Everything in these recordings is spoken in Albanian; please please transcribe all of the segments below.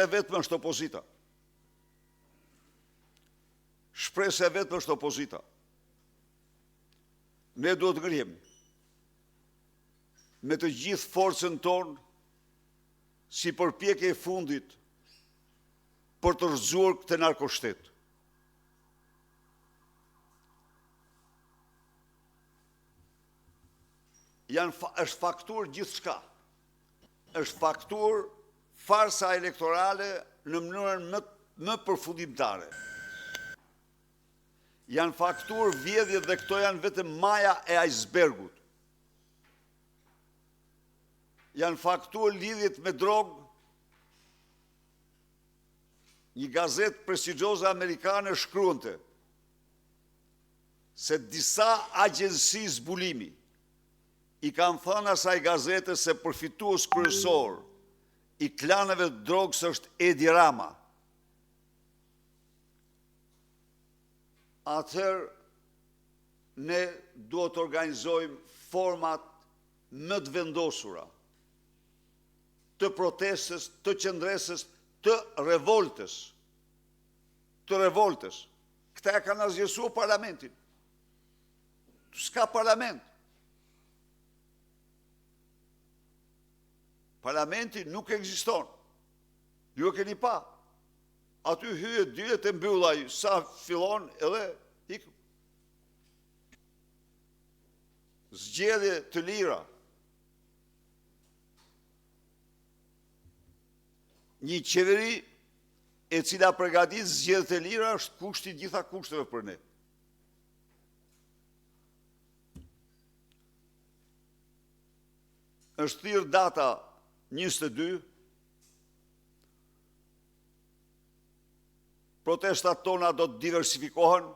e vetëm është opozita. Shpresë e vetëm është opozita. Ne duhet të ngrihem me të gjithë forcën tonë si përpjekje e fundit për të rrëzuar këtë narkoshtet. Është faktur gjithçka. Është faktur farsa elektorale në mënyrën më përfundimtare. Janë faktur vjedhjet dhe këto janë vetëm maja e icebergut. Janë faktur lidhjet me drogë. Një gazetë prestigjioze amerikane shkruante se disa agjensi zbulimi i kanë thënë asaj gazete se përfitues kryesor i klaneve të drogës është Edi Rama. Atëherë ne duhet të organizojmë format më të vendosura të protestës, të qëndresës, të revoltës. Këta e kanë azjesuar parlamentin. S'ka parlament. Parlamenti nuk ekziston. Ju e keni pa. Aty hyje dyret e mbyllaj, sa fillon edhe ikë. Zgjedhje të lira. Një qeveri e cila përgatit zgjedhjet e lira është kushti gjitha kushteve për ne. Është thirrë data 22, protestat tona do të diversifikohen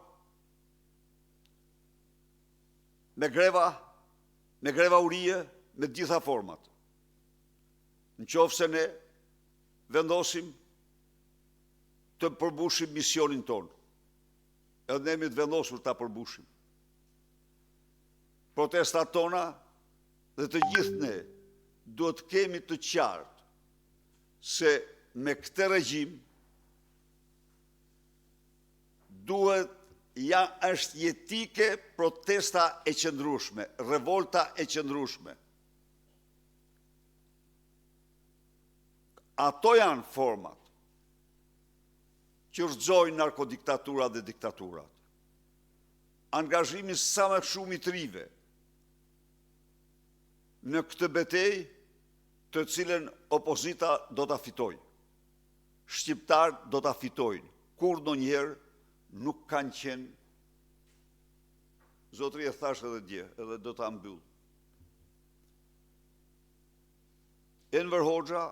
me greva urie, me gjitha format. Në qoftë se ne vendosim të përmbushim misionin tonë. Edhe ne jemi të vendosur ta përmbushim. Protestat tona dhe të gjithë ne duhet kemi të qartë se me këtë regjim është jetike protesta e qëndrueshme, revolta e qëndrueshme. Ato janë format që rrëzojnë narkodiktaturat dhe diktaturat. Angazhimi sa më shumë i trive në këtë betejë të cilën opozita do ta fitojë. Shqiptarët do ta fitojnë. Kur ndonjëherë nuk kanë qenë, zotëri e thash edhe dje, edhe do ta mbyll. Enver Hoxha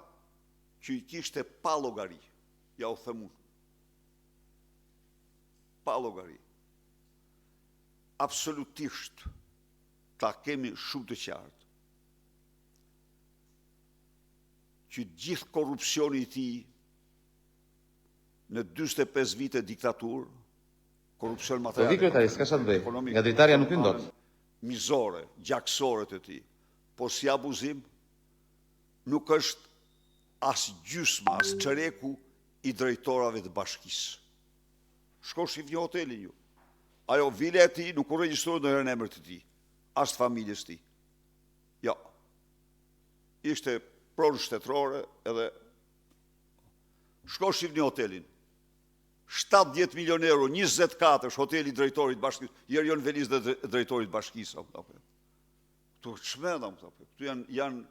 që i kishte pa llogari, ja u them unë. Pa llogari. Absolutisht ta kemi shumë të qartë që gjithë korrupsioni i tij në 45 vite diktaturë, korrupsion material. Kryetari, s'ka çfarë bëj. Nga dritarja nuk hyn dot. Mizore, gjaksore të tij, po si abuzim nuk është as gjysma, as çereku i drejtorave të bashkisë. Shko shif një hotelin ju. Ajo vile e tij nuk u regjistroi ndonjëherë në emër të tij, as të familjes tij. Jo. Ishte pronë shtetërore edhe shko shif një hotelin. 70 milion euro, 24 është hoteli drejtorit bashkisë, Jerion Veliz dhe drejtorit bashkisë. Këtu çmendam këtu. Këtu janë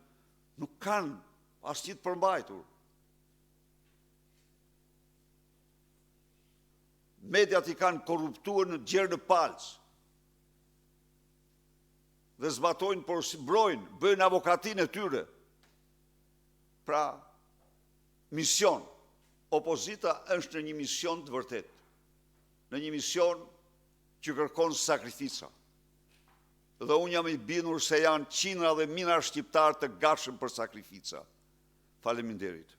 nuk kanë asnjë të përmbajtur. Mediat i kanë korruptuar në gjerë në palc. Dhe zbatojnë, por si brojnë, bëjnë avokatinë e tyre. Pra, mision. Opozita është në një mision të vërtet. Në një mision që kërkon sakrifica. Dhe unë jam i bindur se janë qindra dhe mijëra shqiptarë të gatshëm për sakrifica. Faleminderit.